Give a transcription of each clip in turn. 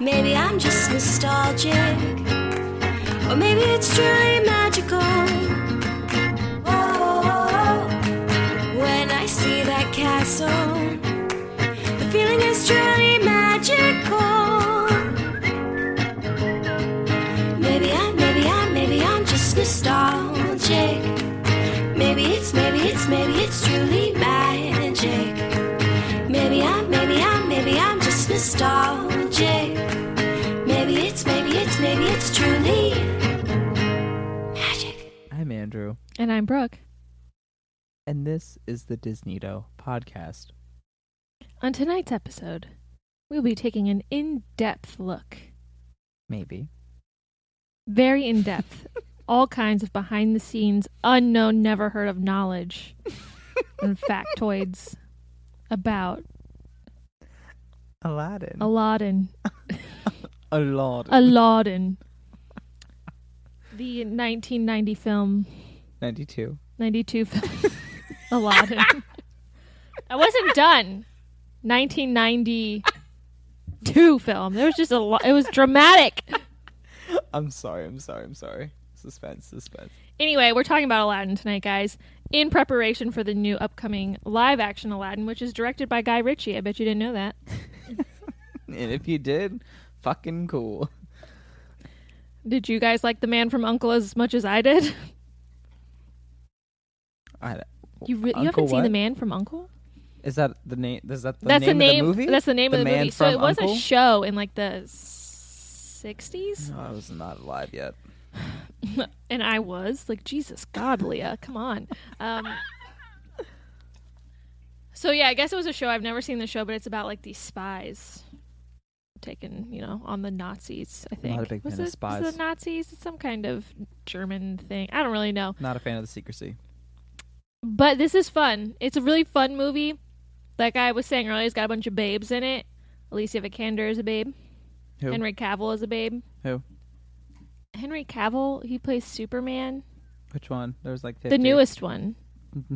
Maybe I'm just nostalgic, or maybe it's truly magical. Oh, when I see that castle, the feeling is truly magical. Maybe I'm just nostalgic. Maybe it's truly magic. Maybe I'm just nostalgic. Maybe it's truly magic. I'm Andrew. And I'm Brooke. And this is the Disney-Do podcast. On tonight's episode, we'll be taking an in-depth look. Maybe. Very in-depth. All kinds of behind-the-scenes, unknown, never heard of knowledge and factoids about Aladdin. Aladdin. Aladdin. The 1990 film. 92 film. Aladdin. I wasn't done. 1992 film. There was just a lot. It was dramatic. I'm sorry. Suspense. Anyway, we're talking about Aladdin tonight, guys, in preparation for the new upcoming live-action Aladdin, which is directed by Guy Ritchie. I bet you didn't know that. And if you did, fucking cool. Did you guys like The Man from U.N.C.L.E. as much as I did? You haven't seen The Man from U.N.C.L.E.? Is that the name? That's the name of the movie? That's the name of the Man movie. So it was Uncle? a show in like the 60s. No, I was not alive yet. And I was like, Jesus God, Leah, come on. So yeah, I guess it was a show. I've never seen the show, but it's about like these spies taken, on the Nazis, I think. Not a big fan of spies. Was it the Nazis? It's some kind of German thing. I don't really know. Not a fan of the secrecy. But this is fun. It's a really fun movie. Like I was saying earlier, it's got a bunch of babes in it. Alicia Vikander is a babe. Who? Henry Cavill is a babe. Who? Henry Cavill, he plays Superman. Which one? There's like 50. The newest one.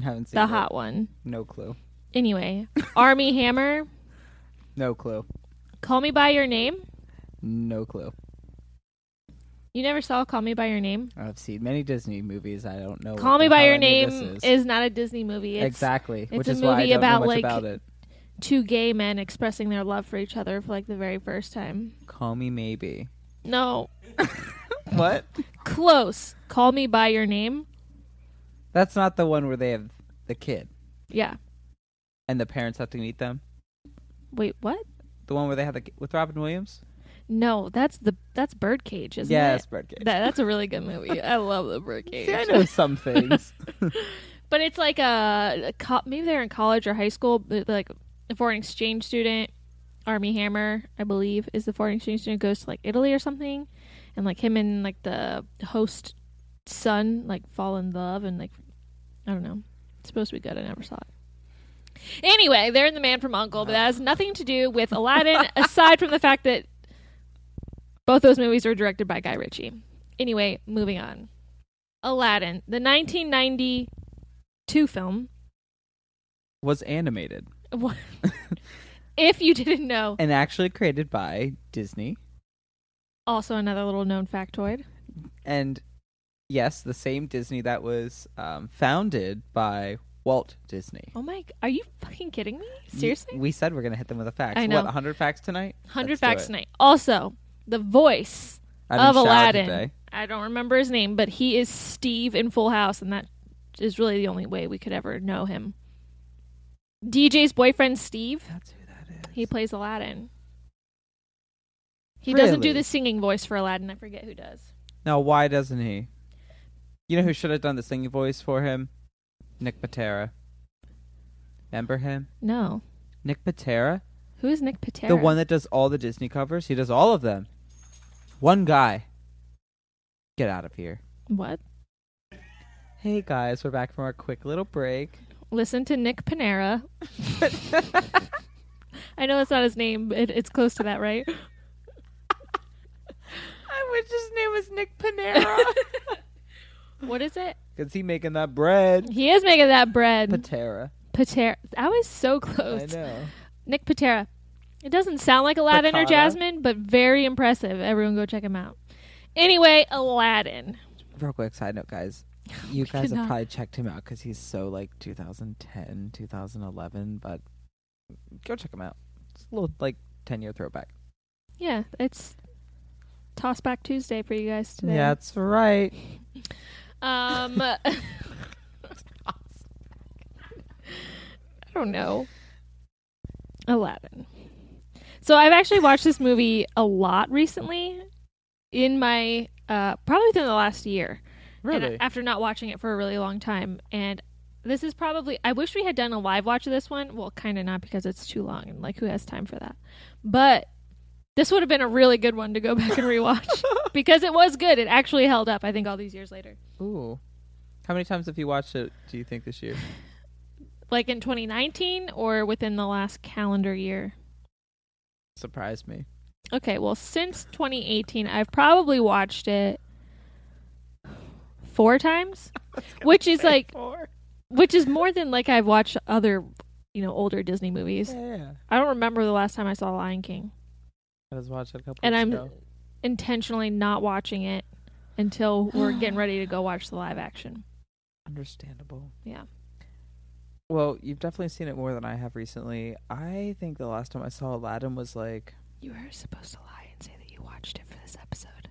Haven't seen The it. hot one. No clue. Anyway, Army Hammer. No clue. Call Me By Your Name. No clue. You never saw Call Me By Your Name? I've seen many Disney movies. I don't know. Call Me By Your Name is not a Disney movie. Exactly. It's which a is why I movie don't know about much like about it. two gay men expressing their love for each other for like the very first time. Call Me Maybe. No. What? Close. Call Me By Your Name. That's not the one where they have the kid Yeah. and the parents have to meet them. Wait, what? The one where they have with Robin Williams. No, that's Birdcage, isn't it? Yeah, it's Birdcage. That's a really good movie. I love the Birdcage. See, I know some things. But it's like maybe they're in college or high school. Like a foreign exchange student, Army Hammer, I believe, is the foreign exchange student, goes to like Italy or something, and like him and like the host son like fall in love, and like I don't know. It's supposed to be good. I never saw it. Anyway, they're in The Man from U.N.C.L.E., but that has nothing to do with Aladdin, aside from the fact that both those movies were directed by Guy Ritchie. Anyway, moving on. Aladdin, the 1992 film, Was animated. if you didn't know. And actually created by Disney. Also another little known factoid. And yes, the same Disney that was founded by Walt Disney. Oh my, are you fucking kidding me? Seriously? We said we're going to hit them with a fact. I know. What, 100 facts tonight? 100 facts tonight. Also, the voice of Aladdin. I don't remember his name, but he is Steve in Full House, and that is really the only way we could ever know him. DJ's boyfriend, Steve. That's who that is. He plays Aladdin. He Really? doesn't do the singing voice for Aladdin. I forget who does. Now, why doesn't he? You know who should have done the singing voice for him? Nick Patera. Remember him? No. Nick Patera? Who is Nick Patera? The one that does all the Disney covers? He does all of them. One guy. Get out of here. What? Hey guys, we're back from our quick little break. Listen to Nick Panera. I know that's not his name, but it's close to that, right? I wish his name was Nick Panera. What is it? Because he making that bread. He is making that bread. Patera. Patera. I was so close. I know. Nick Patera. It doesn't sound like Aladdin or Frittata. Jasmine, but very impressive. Everyone go check him out. Anyway, Aladdin. Real quick side note, guys. You guys have cannot. probably checked him out because he's so like 2010, 2011, but go check him out. It's a little like 10-year throwback. Yeah, it's Toss Back Tuesday for you guys today. Yeah, that's right. I don't know. Aladdin. So I've actually watched this movie a lot recently in my probably within the last year. Really? And after not watching it for a really long time. And this is probably, I wish we had done a live watch of this one. Well, kind of not because it's too long and like who has time for that. But this would have been a really good one to go back and rewatch because it was good. It actually held up, I think, all these years later. Ooh. How many times have you watched it, do you think, this year? Like in 2019 or within the last calendar year? Surprised me. Okay, well, since 2018, I've probably watched it 4 times, which is like, which is more than like I've watched other, older Disney movies. Yeah. I don't remember the last time I saw Lion King, I was watching it a couple and weeks I'm ago. intentionally not watching it until we're getting ready to go watch the live action. Understandable. Yeah. Well, you've definitely seen it more than I have recently. I think the last time I saw Aladdin was like... You were supposed to lie and say that you watched it for this episode.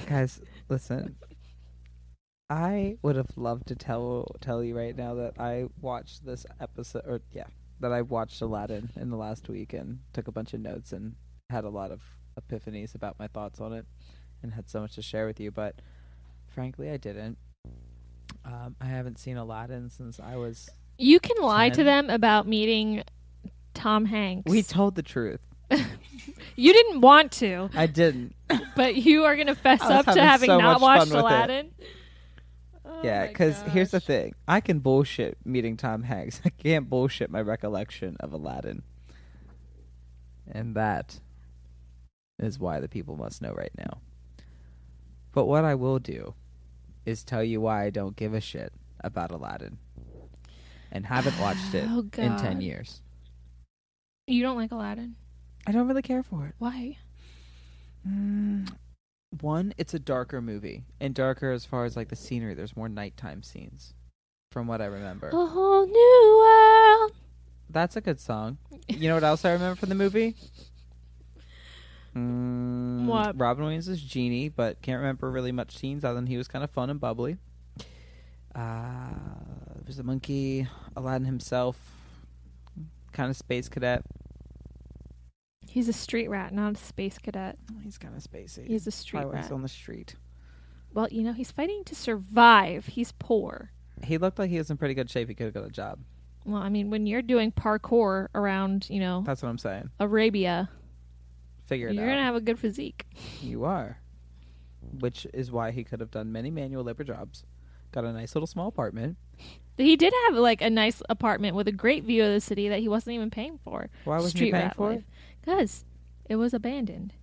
Guys, listen. I would have loved to tell you right now that I watched this episode, that I watched Aladdin in the last week and took a bunch of notes and had a lot of epiphanies about my thoughts on it and had so much to share with you, but frankly, I didn't. I haven't seen Aladdin since I was... You can lie 10. to them about meeting Tom Hanks. We told the truth. You didn't want to, I didn't. but you are going to fess I was up to having having so not much watched fun with it. Aladdin. Oh Yeah, my because here's the gosh. thing. I can bullshit meeting Tom Hanks. I can't bullshit my recollection of Aladdin. And that is why the people must know right now. But what I will do is tell you why I don't give a shit about Aladdin. And haven't watched it Oh, in 10 God. years. You don't like Aladdin? I don't really care for it. Why? One, it's a darker movie. And darker as far as like the scenery. There's more nighttime scenes. From what I remember. A whole new world. That's a good song. You know what else I remember from the movie? What? Robin Williams is Genie, but can't remember really much scenes other than he was kind of fun and bubbly. There's a monkey, Aladdin himself, kind of space cadet. He's a street rat, not a space cadet. He's kind of spacey. He's a street Probably rat. on the street. Well, he's fighting to survive. He's poor. He looked like he was in pretty good shape. He could have got a job. Well, I mean, when you're doing parkour around, That's what I'm saying. Arabia, Figure it you're out. going to have a good physique. You are. Which is why he could have done many manual labor jobs. Got a nice little small apartment. He did have like a nice apartment with a great view of the city that he wasn't even paying for. Why wasn't he paying for it? Because it was abandoned.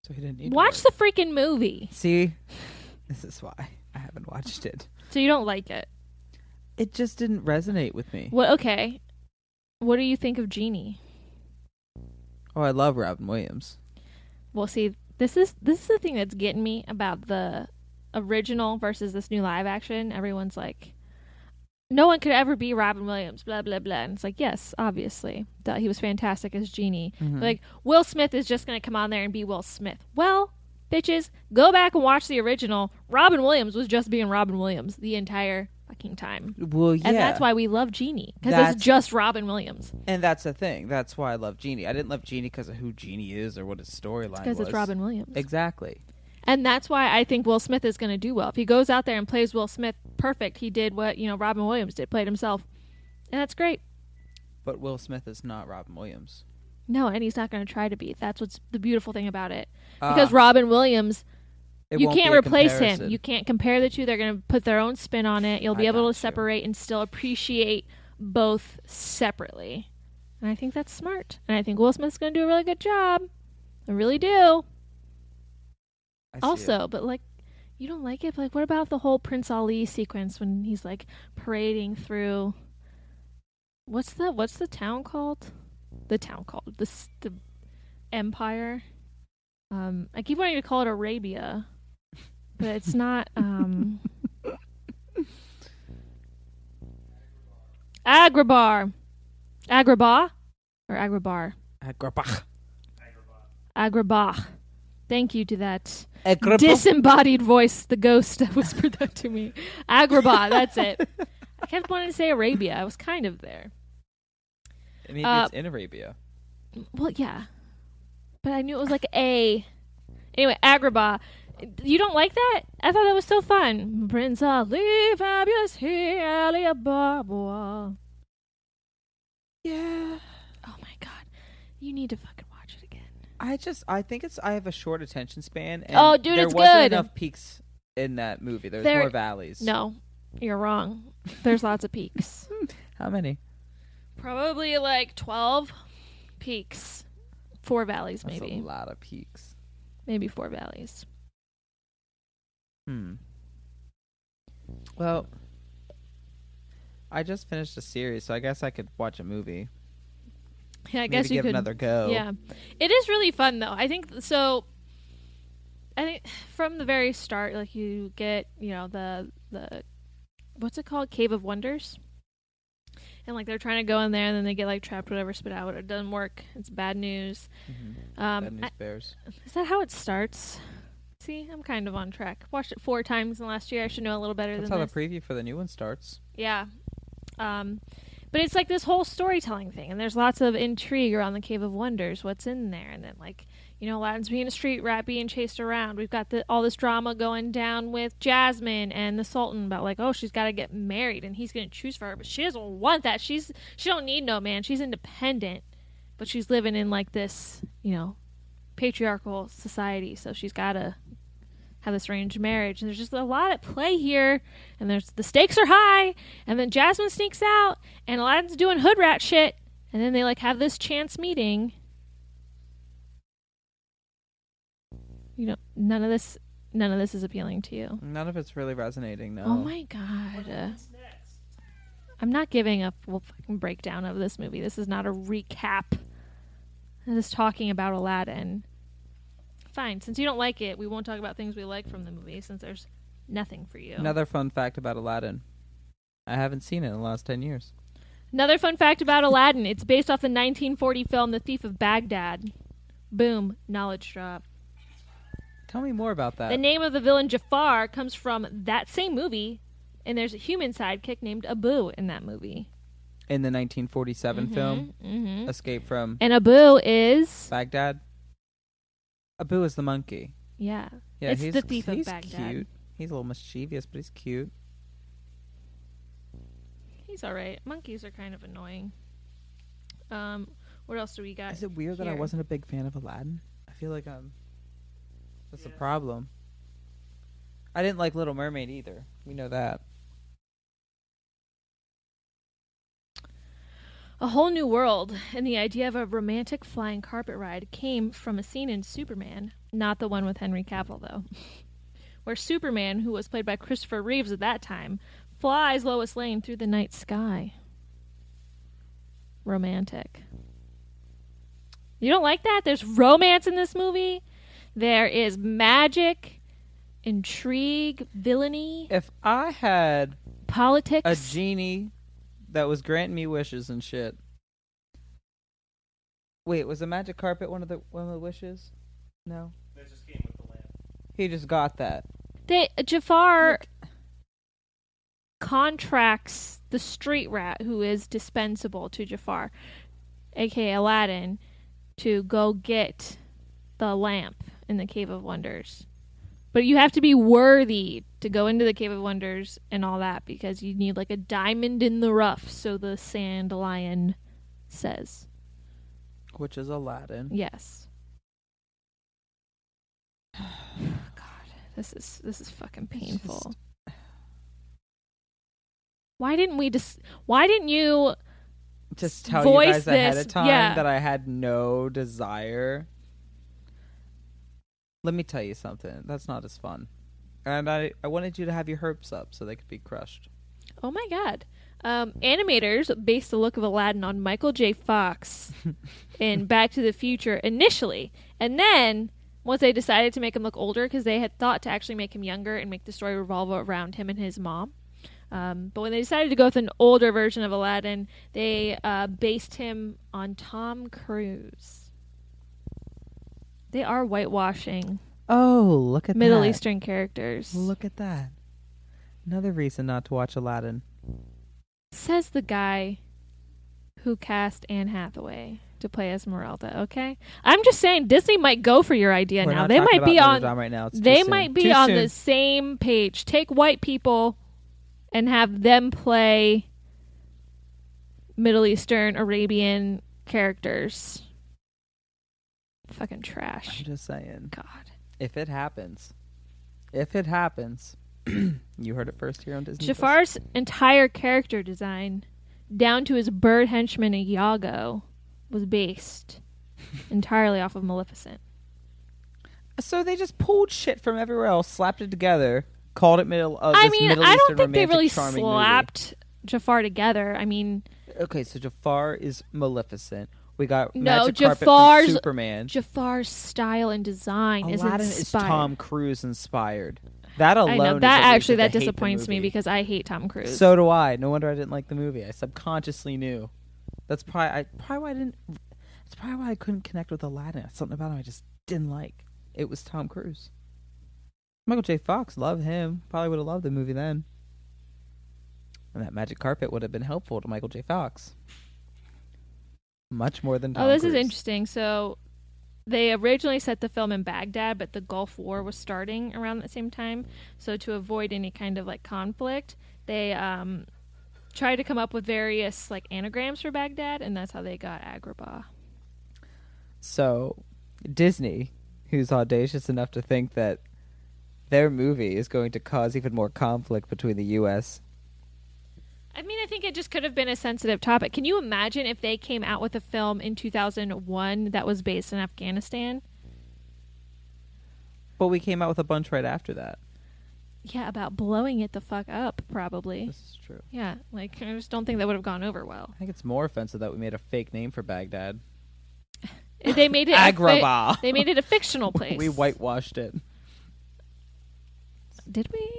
So he didn't need to Watch work. the freaking movie. See, this is why I haven't watched it. So you don't like it. It just didn't resonate with me. Well, okay. What do you think of Genie? Oh, I love Robin Williams. Well, see, this is the thing that's getting me about the original versus this new live action. Everyone's like, no one could ever be Robin Williams, blah, blah, blah. And it's like, yes, obviously. He was fantastic as Genie. Mhm. Like, Will Smith is just going to come on there and be Will Smith. Well, bitches, go back and watch the original. Robin Williams was just being Robin Williams the entire fucking time. Well, yeah. And that's why we love Genie. Because That's- it's just Robin Williams. And that's the thing. That's why I love Genie. I didn't love Genie because of who Genie is or what his storyline was. Because it's Robin Williams. Exactly. And that's why I think Will Smith is going to do well. If he goes out there and plays Will Smith perfect, he did what, Robin Williams did, played himself. And that's great. But Will Smith is not Robin Williams. No, and he's not going to try to be. That's what's the beautiful thing about it. Because Robin Williams, it you won't can't be a replace him. comparison. You can't compare the two. They're going to put their own spin on it. You'll be I able got to you. separate and still appreciate both separately. And I think that's smart. And I think Will Smith's going to do a really good job. I really do. I see Also, it. but like, you don't like it? But like, what about the whole Prince Ali sequence when he's like parading through what's the town called? The town called the empire. I keep wanting to call it Arabia, but it's not. Agrabah or Agrabah. Agrabah. Thank you to that disembodied voice, the ghost that whispered that to me. Agrabah, that's it. I kept wanting to say Arabia. I was kind of there. Maybe it's in Arabia. Well, yeah. But I knew it was like A. Anyway, Agrabah. You don't like that? I thought that was so fun. Prince Ali, fabulous, he, Ali Ababa. Yeah. Oh my god. You need to fucking watch it again. I think I have a short attention span. And Oh, dude, there it's wasn't good. enough peaks in that movie. There's more valleys. No, you're wrong. There's lots of peaks. How many? Probably like 12 peaks. 4 valleys, That's maybe. a lot of peaks. Maybe 4 valleys. Well, I just finished a series, so I guess I could watch a movie. Yeah, I guess Maybe you give could. another go. Yeah. It is really fun, though. I think so. I think from the very start, like you get, the what's it called? Cave of Wonders. And like they're trying to go in there, and then they get like trapped, whatever, spit out. It doesn't work. It's bad news. Bad news bears. Is that how it starts? See, I'm kind of on track. Watched it 4 times in the last year. I should know a little better That's than how this. the preview for the new one starts. Yeah. But it's like this whole storytelling thing, and there's lots of intrigue around the Cave of Wonders. What's in there? And then, like, Aladdin's being a street rat, being chased around. We've got all this drama going down with Jasmine and the Sultan about, like, oh, she's got to get married, and he's going to choose for her. But she doesn't want that. She don't need no man. She's independent. But she's living in, like, this, patriarchal society. So she's got to have this arranged marriage, and there's just a lot at play here, and the stakes are high, and then Jasmine sneaks out, and Aladdin's doing hood rat shit, and then they like have this chance meeting. None of this is appealing to you. None of it's really resonating, no. Oh my god. I'm not giving a full fucking breakdown of this movie. This is not a recap. I'm just talking about Aladdin. Fine. Since you don't like it, we won't talk about things we like from the movie, since there's nothing for you. Another fun fact about Aladdin. I haven't seen it in the last 10 years. Another fun fact about Aladdin. It's based off the 1940 film The Thief of Baghdad. Boom. Knowledge drop. Tell me more about that. The name of the villain Jafar comes from that same movie, and there's a human sidekick named Abu in that movie. In the 1947 film, Escape from And Abu is... Baghdad? Abu is the monkey. Yeah. Yeah, it's he's the Thief of he's Baghdad. Cute. He's a little mischievous, but he's cute. He's alright. Monkeys are kind of annoying. What else do we got? Is it weird that I here? wasn't a big fan of Aladdin? I feel like that's a problem. I didn't like Little Mermaid either. We know that. A Whole New World and the idea of a romantic flying carpet ride came from a scene in Superman, not the one with Henry Cavill, though, where Superman, who was played by Christopher Reeves at that time, flies Lois Lane through the night sky. Romantic. You don't like that? There's romance in this movie. There is magic, intrigue, villainy, If I had politics. a genie that was granting me wishes and shit. Wait, was the magic carpet one of the wishes? No. That just came with the lamp. He just got that. Jafar contracts the street rat, who is dispensable to Jafar, aka Aladdin, to go get the lamp in the Cave of Wonders. But you have to be worthy to go into the Cave of Wonders and all that, because you need like a diamond in the rough, so the sand lion says. Which is Aladdin. Yes. God, this is fucking painful. Why didn't you Just tell voice you guys ahead this? of time Yeah. that I had no desire. Let me tell you something. That's not as fun. And I wanted you to have your hopes up so they could be crushed. Oh my god. Animators based the look of Aladdin on Michael J. Fox in Back to the Future initially. And then, once they decided to make him look older, because they had thought to actually make him younger and make the story revolve around him and his mom. But when they decided to go with an older version of Aladdin, they based him on Tom Cruise. They are whitewashing Oh, look at Middle that. Eastern characters. Look at that. Another reason not to watch Aladdin. Says the guy who cast Anne Hathaway to play Esmeralda, okay? I'm just saying Disney might go for your idea We're now. not They talking might be about on Notre Dame right now. It's they too might soon. be Too on soon. the same page. Take white people and have them play Middle Eastern, Arabian characters. Fucking trash. I'm just saying. God. If it happens, you heard it first here on Disney. Jafar's entire character design, down to his bird henchman Iago, was based entirely off of Maleficent. So they just pulled shit from everywhere else, slapped it together, called it Middle. I mean, Middle I don't Eastern think they romantic really charming slapped Jafar together. I mean, movie. Okay, so Jafar is Maleficent. We got no, magic carpet Jafar's from Superman. Jafar's style and design Aladdin is is inspired. Tom Cruise inspired. That alone. I know is that a reason actually to that hate the disappoints me movie. because I hate Tom Cruise. So do I. No wonder I didn't like the movie. I subconsciously knew. That's probably why I didn't. That's probably why I couldn't connect with Aladdin. Something about him I just didn't like. It was Tom Cruise. Michael J. Fox, love him. Probably would have loved the movie then. And that magic carpet would have been helpful to Michael J. Fox. Much more than Tom this Cruise. is interesting. So they originally set the film in Baghdad, but the Gulf War was starting around the same time. So to avoid any kind of like conflict, they tried to come up with various like anagrams for Baghdad, and that's how they got Agrabah. So Disney, who's audacious enough to think that their movie is going to cause even more conflict between the U.S. I mean, I think it just could have been a sensitive topic. Can you imagine if they came out with a film in 2001 that was based in Afghanistan? But we came out with a bunch right after that. Yeah, about blowing it the fuck up, probably. This is true. Yeah, like, I just don't think that would have gone over well. I think it's more offensive that we made a fake name for Baghdad. They made it Agrabah. they made it a fictional place. We whitewashed it. Did we?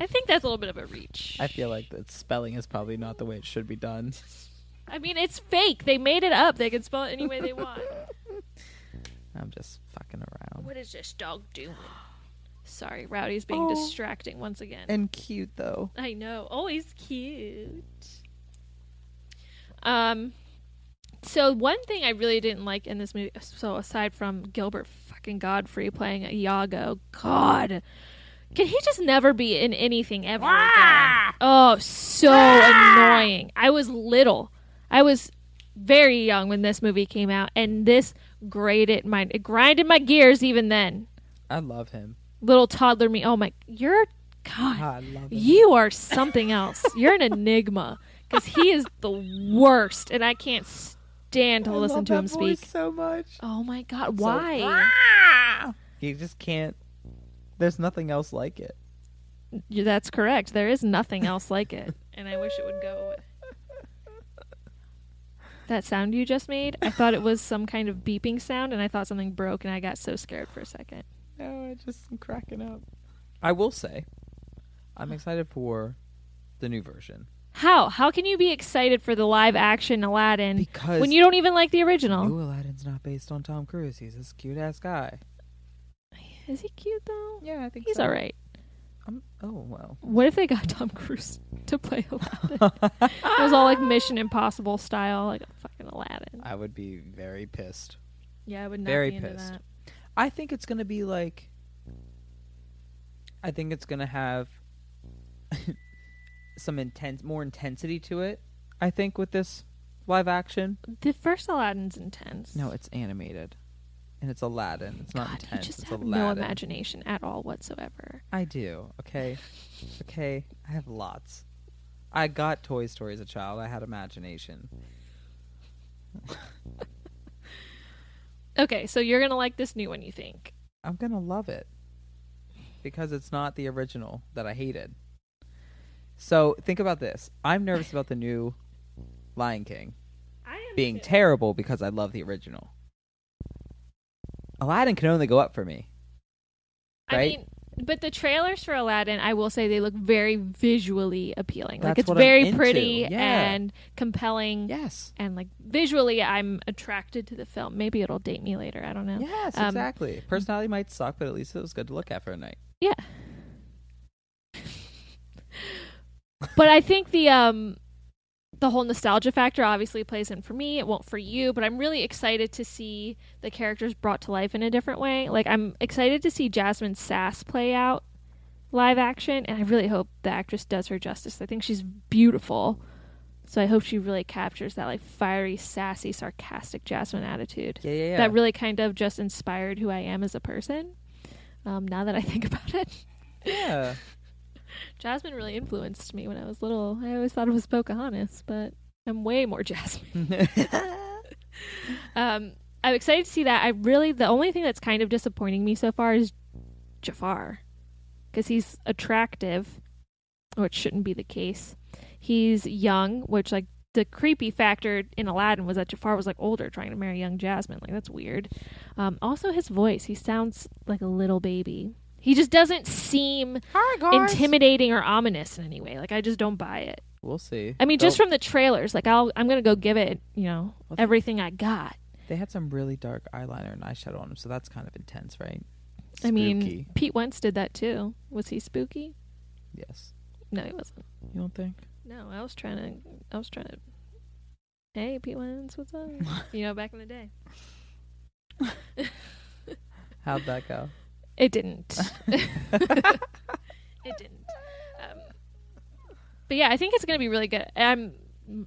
I think that's a little bit of a reach. I feel like that spelling is probably not the way it should be done. I mean, it's fake. They made it up. They can spell it any way they want. I'm just fucking around. What is this dog doing? Sorry, Rowdy's being distracting once again. And cute, though. I know. Oh, he's cute. So one thing I really didn't like in this movie, so aside from Gilbert fucking Godfrey playing Iago, God, can he just never be in anything ever again? Oh, so annoying. I was little. I was very young when this movie came out, and this grinded my gears even then. I love him. Little toddler me. Oh my, God, I love him. you are something else. You're an enigma because he is the worst, and I can't stand to listen to him speak. So much. Oh my God, why? You just can't. There's nothing else like it. That's correct. There is nothing else like it, and I wish it would go away. That sound you just made, I thought it was some kind of beeping sound, and I thought something broke, and I got so scared for a second. No, I just am cracking up. I will say, I'm excited for the new version. How? How can you be excited for the live action Aladdin Because when you don't even like the original? new Aladdin's not based on Tom Cruise. He's this cute ass guy. Is he cute though? Yeah, I think He's so. all right. Oh well. What if they got Tom Cruise to play Aladdin? It was all like Mission Impossible style, like a fucking Aladdin. I would be very pissed. Yeah, I would not Very be into pissed. that. I think it's gonna be like. I think it's gonna have some more intensity to it. I think with this live action. The first Aladdin's intense. No, it's animated, and it's Aladdin. It's not God, intense. you just it's have Aladdin. no imagination at all whatsoever. I do. Okay. Okay. I have lots. I got Toy Story as a child. I had imagination. Okay, so you're gonna like this new one, you think? I'm gonna love it because it's not the original that I hated. So think about this. I'm nervous about the new Lion King I am being terrible because I love the original. Aladdin can only go up for me. I Right? mean, but the trailers for Aladdin, I will say they look very visually appealing. Like That's it's what I'm very into. pretty Yeah. and compelling. Yes. And like visually, I'm attracted to the film. Maybe it'll date me later. I don't know. Yes, exactly. Personality might suck, but at least it was good to look at for a night. Yeah. But I think the whole nostalgia factor obviously plays in for me. It won't for you, but I'm really excited to see the characters brought to life in a different way. Like I'm excited to see Jasmine's sass play out live action, and I really hope the actress does her justice. I think she's beautiful. So I hope she really captures that like fiery, sassy, sarcastic Jasmine attitude. Yeah. That really kind of just inspired who I am as a person. Now that I think about it. Yeah. Jasmine really influenced me when I was little. I always thought it was Pocahontas, but I'm way more Jasmine. I'm excited to see that. The only thing that's kind of disappointing me so far is Jafar. Because he's attractive, which shouldn't be the case. He's young, which like the creepy factor in Aladdin was that Jafar was like older trying to marry young Jasmine. Like that's weird. Also his voice, he sounds like a little baby. He just doesn't seem intimidating or ominous in any way. Like I just don't buy it. We'll see. I mean, just from the trailers, like I'm gonna go give it, everything I got. They had some really dark eyeliner and eyeshadow on him, so that's kind of intense, right? Spooky. I mean, Pete Wentz did that too. Was he spooky? Yes. No, he wasn't. You don't think? No, I was trying to. Hey, Pete Wentz, what's up? Back in the day. How'd that go? It didn't. It didn't. But yeah, I think it's going to be really good. I'm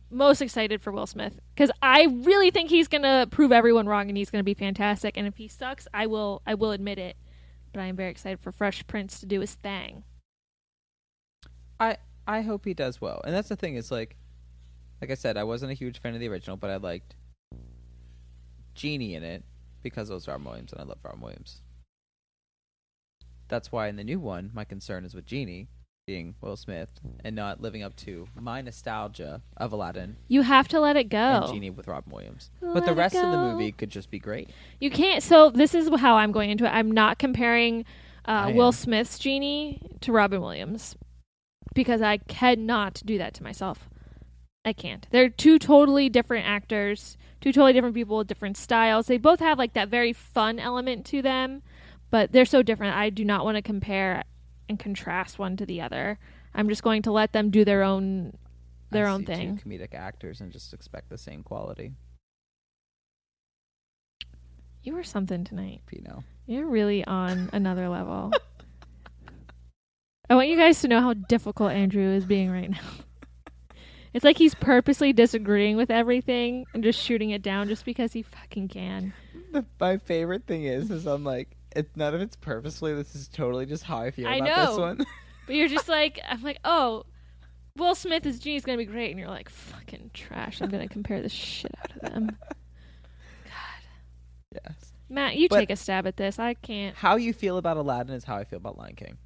most excited for Will Smith because I really think he's going to prove everyone wrong and he's going to be fantastic. And if he sucks, I will admit it. But I am very excited for Fresh Prince to do his thing. I hope he does well. And that's the thing is like I said, I wasn't a huge fan of the original, but I liked Genie in it because it was Robin Williams and I love Robin Williams. That's why in the new one, my concern is with Genie being Will Smith and not living up to my nostalgia of Aladdin. You have to let it go. And Genie with Robin Williams. But the rest of the movie could just be great. You can't. So this is how I'm going into it. I'm not comparing Will Smith's Genie to Robin Williams because I cannot do that to myself. I can't. They're two totally different actors, two totally different people with different styles. They both have like that very fun element to them. But they're so different. I do not want to compare and contrast one to the other. I'm just going to let them do their own thing. Two comedic actors and just expect the same quality. You were something tonight. Pino. You're really on another level. I want you guys to know how difficult Andrew is being right now. It's like he's purposely disagreeing with everything and just shooting it down just because he fucking can. My favorite thing is I'm like, none of it's purposefully. This is totally just how I feel I about know. this one. But you're just like, I'm like, oh, Will Smith as Genie's going to be great. And you're like, fucking trash. I'm going to compare the shit out of them. God. Yes. Matt, you take a stab at this. I can't. How you feel about Aladdin is how I feel about Lion King.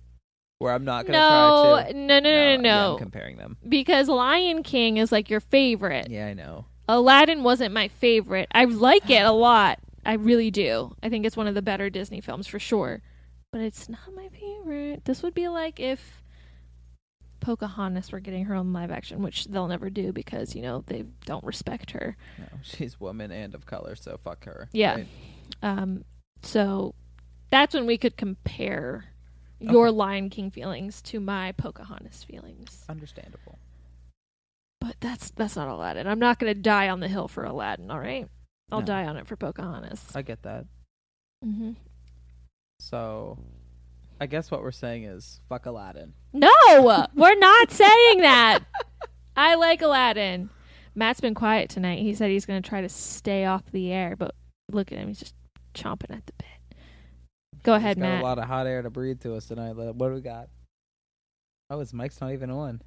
Where I'm not going to try to... No. Yeah, I'm comparing them. Because Lion King is like your favorite. Yeah, I know. Aladdin wasn't my favorite. I like it a lot. I really do. I think it's one of the better Disney films for sure. But it's not my favorite. This would be like if Pocahontas were getting her own live action, which they'll never do because, they don't respect her. No, she's woman and of color, so fuck her. Yeah. Right? So that's when we could compare your Lion King feelings to my Pocahontas feelings. Understandable. But that's not Aladdin. I'm not going to die on the hill for Aladdin, all right? I'll die on it for Pocahontas. I get that. Mm-hmm. So, I guess what we're saying is, fuck Aladdin. No! We're not saying that! I like Aladdin. Matt's been quiet tonight. He said he's going to try to stay off the air, but look at him. He's just chomping at the bit. Go ahead, Matt. Got a lot of hot air to breathe to us tonight. What do we got? Oh, his mic's not even on.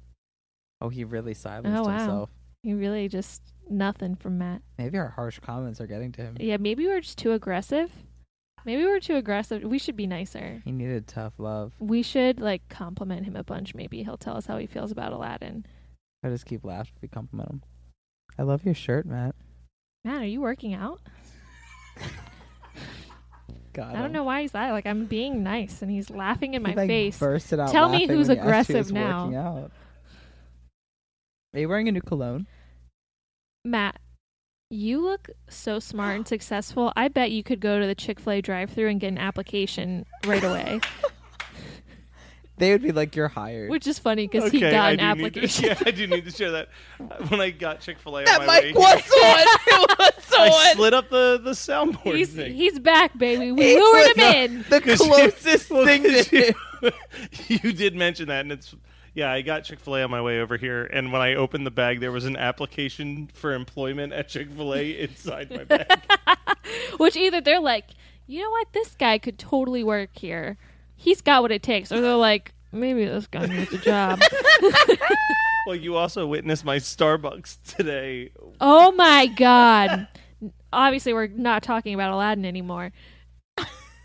Oh, he really silenced himself. He really just nothing from Matt. Maybe our harsh comments are getting to him. Yeah, maybe we're just too aggressive. Maybe we're too aggressive. We should be nicer. He needed tough love. We should like compliment him a bunch. Maybe he'll tell us how he feels about Aladdin. I just keep laughing if we compliment him. I love your shirt, Matt. Matt, are you working out? God, I don't know why he's that. Like, I'm being nice, and he's laughing in my like face. Bursted out Tell me laughing who's when you asked who aggressive was now. working out. Are you wearing a new cologne? Matt, you look so smart and successful. I bet you could go to the Chick-fil-A drive-thru and get an application right away. They would be like, you're hired. Which is funny because he got an application. I do need to share that. When I got Chick-fil-A that on my way mic was on. It was on. I slid up the soundboard thing. He's back, baby. We lured him in. The closest thing to him. You did mention that, and it's... Yeah, I got Chick-fil-A on my way over here, and when I opened the bag, there was an application for employment at Chick-fil-A inside my bag. Which either they're like, you know what, this guy could totally work here. He's got what it takes. Or they're like, maybe this guy needs a job. Well, you also witnessed my Starbucks today. Oh, my God. Obviously, we're not talking about Aladdin anymore.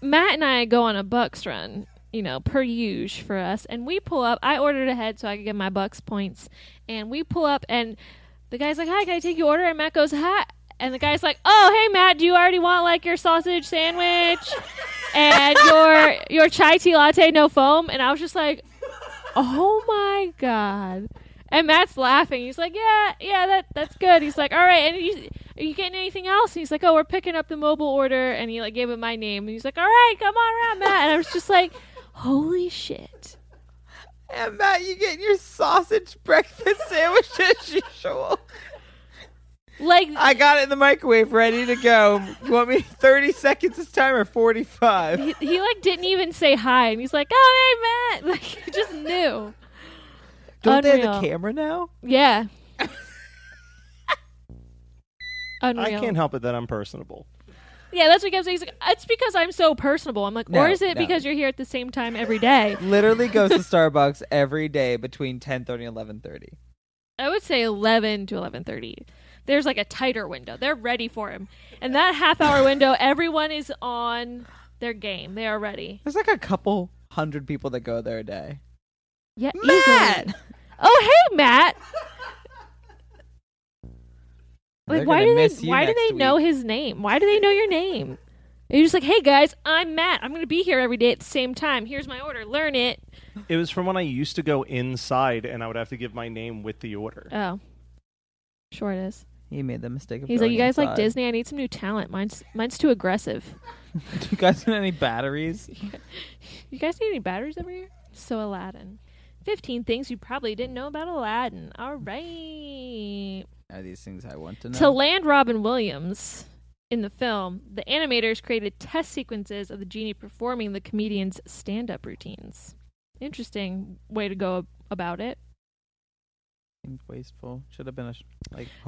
Matt and I go on a Bucks run. You know, per usual for us. And we pull up. I ordered ahead so I could get my Bucks points. And we pull up, and the guy's like, hi, can I take your order? And Matt goes, hi. And the guy's like, oh, hey, Matt, do you already want, like, your sausage sandwich? And your chai tea latte, no foam? And I was just like, oh, my God. And Matt's laughing. He's like, yeah, that's good. He's like, all right, and are you getting anything else? And he's like, oh, we're picking up the mobile order. And he, like, gave him my name. And he's like, all right, come on around, Matt. And I was just like... Holy shit. And Matt, you getting your sausage breakfast sandwich as usual. Like, I got it in the microwave ready to go. You want me 30 seconds this time or 45? he like didn't even say hi. And he's like, oh, hey, Matt. Like, he just knew. Don't they Unreal. have a camera now? Yeah. Unreal. I can't help it that I'm personable. Yeah, that's what he kept saying. He's like, it's because I'm so personable. I'm like, No, or is it no. because you're here at the same time every day? Literally goes to Starbucks every day between 10:30 and 11:30. I would say 11 to 11:30. There's like a tighter window. They're ready for him. And that half-hour window, everyone is on their game. They are ready. There's like a couple hundred people that go there a day. Yeah, Matt! easily. Oh, hey, Matt. Like, They're why gonna do miss they you why do next they know week. his name? Why do they know your name? And you're just like, hey guys, I'm Matt. I'm gonna be here every day at the same time. Here's my order. Learn it. It was from when I used to go inside, and I would have to give my name with the order. Oh, sure it is. He made the mistake of He's like, going you guys like inside. Disney? I need some new talent. Mine's too aggressive. Do you guys need any batteries? You guys need any batteries over here? So Aladdin. 15 things you probably didn't know about Aladdin. All right. Are these things I want to know? To land Robin Williams in the film, the animators created test sequences of the genie performing the comedian's stand-up routines. Interesting way to go about it. Seems wasteful. Should have been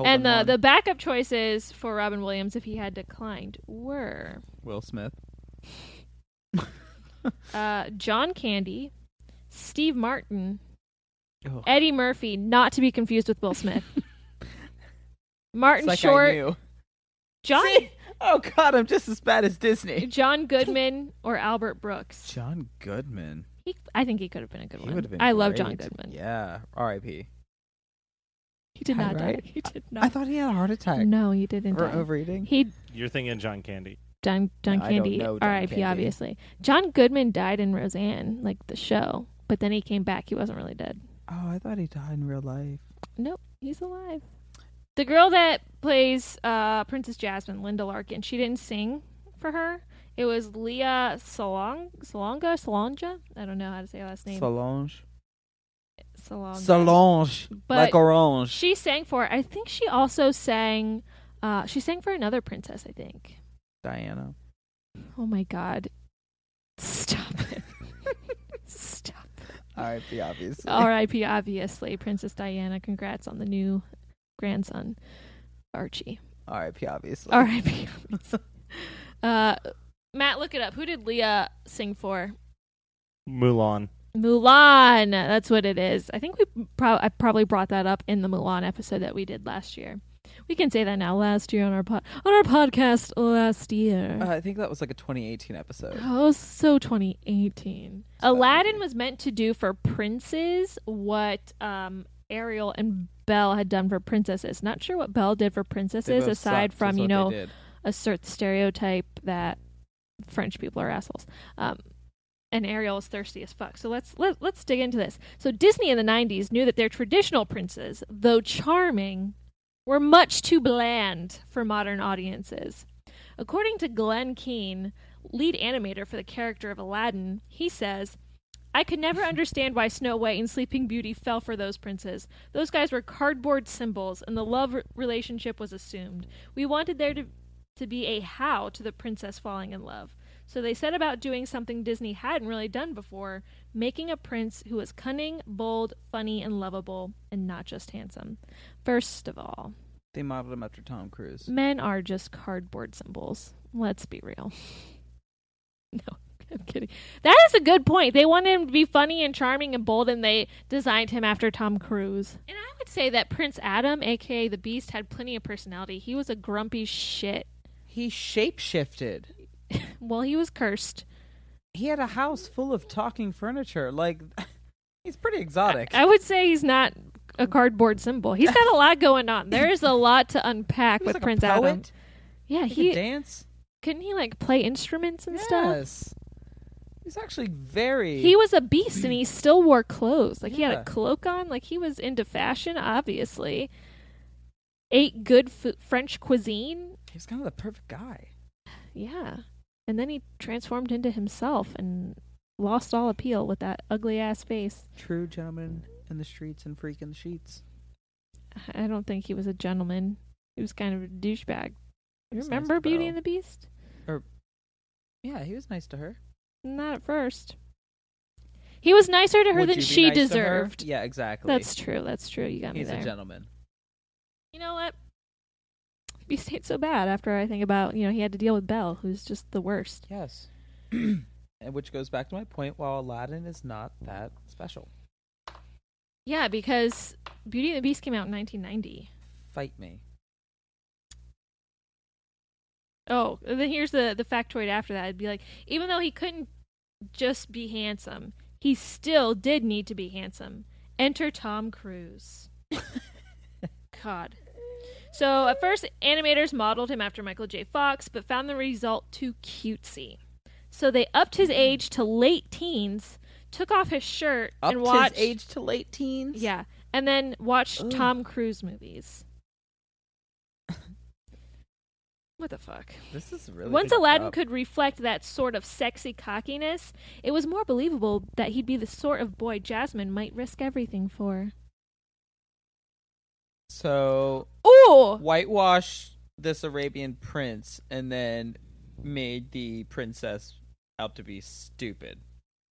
And the backup choices for Robin Williams, if he had declined, were Will Smith. John Candy, Steve Martin, Oh. Eddie Murphy, not to be confused with Will Smith. Martin It's like Short, I knew. John See? Oh God, I'm just as bad as Disney. John Goodman, or Albert Brooks. John Goodman. I think he could have been a good He one. would have been. I love great. John Goodman. Yeah. R.I.P. He did not Right? die. He did not. I thought he had a heart attack. No, he didn't Or die. overeating. He You're thinking John Candy. John No, I don't Candy, know John R.I.P. Candy. Obviously. John Goodman died in Roseanne, like the show, but then he came back. He wasn't really dead. Oh, I thought he died in real life. Nope, he's alive. The girl that plays Princess Jasmine, Linda Larkin, she didn't sing for her. It was Leah Salonga? I don't know how to say her last name. Solange. Salonga. Solange. But like orange. she sang for it. I think she also sang. She sang for another princess, I think. Diana. Oh my God. Stop it. Stop it. R.I.P. obviously. R.I.P. obviously. Princess Diana. Congrats on the new grandson, Archie. R.I.P. obviously. R.I.P. Matt, look it up. Who did Leah sing for? Mulan. Mulan. That's what it is. I think I probably brought that up in the Mulan episode that we did last year. We can say that now. Last year on our podcast last year. I think that was like a 2018 episode. Oh, so 2018. Aladdin was meant to do for princes what Ariel and Belle had done for princesses. Not sure what Belle did for princesses aside from, a certain stereotype that French people are assholes. And Ariel is thirsty as fuck. So let's dig into this. So Disney in the 90s knew that their traditional princes, though charming, were much too bland for modern audiences. According to Glenn Keane, lead animator for the character of Aladdin, he says, I could never understand why Snow White and Sleeping Beauty fell for those princes. Those guys were cardboard symbols, and the love relationship was assumed. We wanted there to be a how to the princess falling in love. So they set about doing something Disney hadn't really done before, making a prince who was cunning, bold, funny, and lovable, and not just handsome. First of all, they modeled him after Tom Cruise. Men are just cardboard symbols. Let's be real. No, I'm kidding. That is a good point. They wanted him to be funny and charming and bold, and they designed him after Tom Cruise. And I would say that Prince Adam, a.k.a. the Beast, had plenty of personality. He was a grumpy shit. He shape-shifted. Well, he was cursed. He had a house full of talking furniture. Like, he's pretty exotic. I would say he's not a cardboard symbol. He's got a lot going on. There is a lot to unpack with like Prince a poet. Adam. Yeah, he could dance. Couldn't he like play instruments and stuff? Yes. He's actually very. He was a beast, and he still wore clothes. Like he had Yeah. a cloak on. Like he was into fashion. Obviously, ate good French cuisine. He was kind of the perfect guy. Yeah. And then he transformed into himself and lost all appeal with that ugly ass face. True gentleman in the streets and freak in the sheets. I don't think he was a gentleman. He was kind of a douchebag. You He's remember nice to Beauty Belle. and the Beast? Yeah, he was nice to her. Not at first. He was nicer to her Would than you be she nice to her? deserved. Yeah, exactly. That's true. That's true. You got He's me there. a gentleman. You know what? Beast ain't so bad after I think about, he had to deal with Belle, who's just the worst. Yes. And which goes back to my point, while Aladdin is not that special. Yeah, because Beauty and the Beast came out in 1990. Fight me. Oh, and then here's the factoid after that. It'd be like, even though he couldn't just be handsome, he still did need to be handsome. Enter Tom Cruise. God. So at first, animators modeled him after Michael J. Fox, but found the result too cutesy. So they upped his age to late teens, took off his shirt, and watched his age to late teens? Yeah, and then watched Ugh. Tom Cruise movies. What the fuck? This is really Once good Aladdin job. could reflect that sort of sexy cockiness, it was more believable that he'd be the sort of boy Jasmine might risk everything for. So, Ooh! whitewash this Arabian prince and then made the princess out to be stupid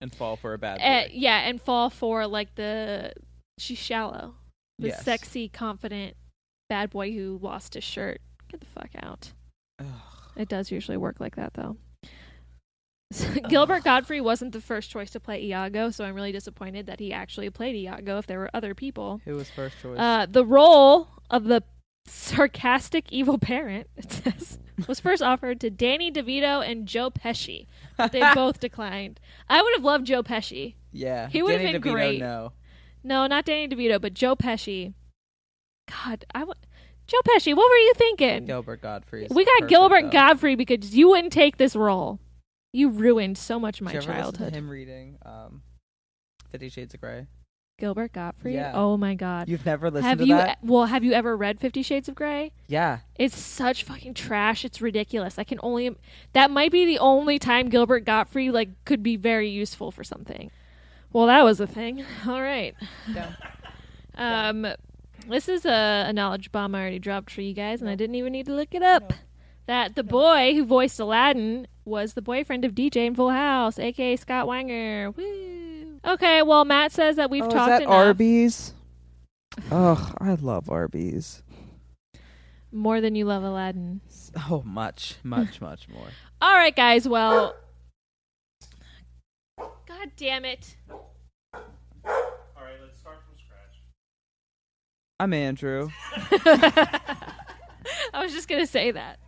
and fall for a bad boy. Yeah, and fall for, she's shallow. The Yes. sexy, confident bad boy who lost his shirt. Get the fuck out. Ugh. It does usually work like that, though. Gilbert Godfrey wasn't the first choice to play Iago, so I'm really disappointed that he actually played Iago if there were other people. Who was first choice? The role of the sarcastic evil parent, it says, was first offered to Danny DeVito and Joe Pesci, but they both declined. I would have loved Joe Pesci. Yeah. He would have Danny been DeVito, great. No. No, not Danny DeVito, but Joe Pesci. God, Joe Pesci, what were you thinking? Gilbert Godfrey. We got Gilbert Godfrey because you wouldn't take this role. You ruined so much of my Did you ever listen childhood. to him reading 50 Shades of Grey? Gilbert Godfrey? Yeah. Oh my God. You've never listened Have to you? that? Well, have you ever read 50 Shades of Grey? Yeah. It's such fucking trash. It's ridiculous. That might be the only time Gilbert Godfrey could be very useful for something. Well, that was a thing. All right. This is a knowledge bomb I already dropped for you guys, and I didn't even need to look it up. That the boy who voiced Aladdin was the boyfriend of DJ in Full House, aka Scott Wanger. Woo! Okay, well, Matt says that we've talked is that enough. Arby's? Ugh, I love Arby's. More than you love Aladdin. Oh, much more. All right, guys. Well, God damn it. All right, let's start from scratch. I'm Andrew. I was just going to say that.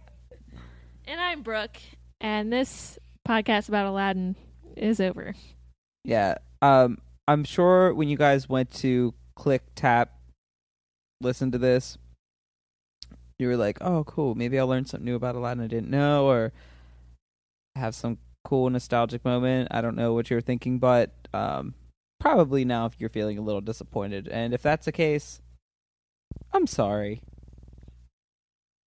And I'm Brooke, and this podcast about Aladdin is over. Yeah. I'm sure when you guys went to click, tap, listen to this, you were like, oh, cool. Maybe I'll learn something new about Aladdin I didn't know, or have some cool nostalgic moment. I don't know what you're thinking, but probably now if you're feeling a little disappointed. And if that's the case, I'm sorry.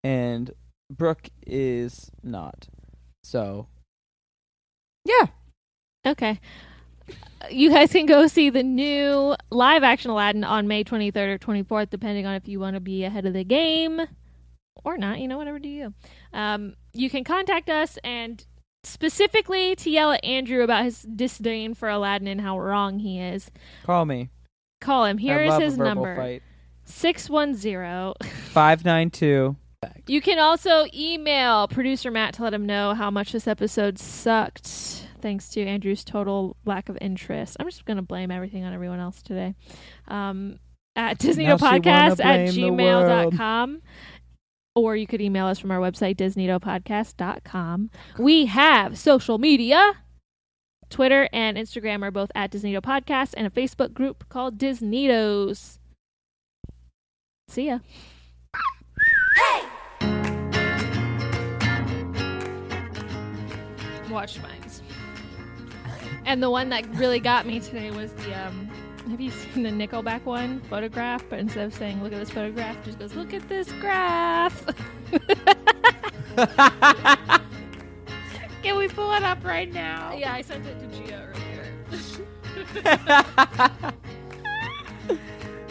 And Brooke is not. So, yeah. Okay. You guys can go see the new live action Aladdin on May 23rd or 24th, depending on if you want to be ahead of the game or not. Whatever do you. You can contact us and specifically to yell at Andrew about his disdain for Aladdin and how wrong he is. Call me. Call him. Here I is love his a verbal number. Fight. 610 592. You can also email producer Matt to let him know how much this episode sucked, thanks to Andrew's total lack of interest. I'm just going to blame everything on everyone else today. At disneydopodcast@gmail.com. Or you could email us from our website, disneydopodcast.com. We have social media. Twitter and Instagram are both at disneydopodcast, and a Facebook group called Disneydos. See ya. Watch Mines. And the one that really got me today was the have you seen the Nickelback one, Photograph? But instead of saying look at this photograph, it just goes look at this graph. Can we pull it up right now? Yeah, I sent it to Gia earlier.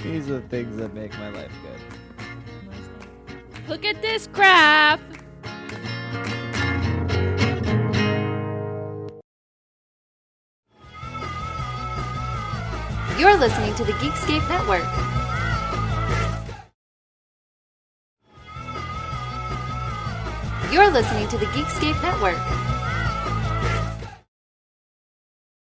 These are the things that make my life good. Look at this graph. You're listening to the Geekscape Network. You're listening to the Geekscape Network.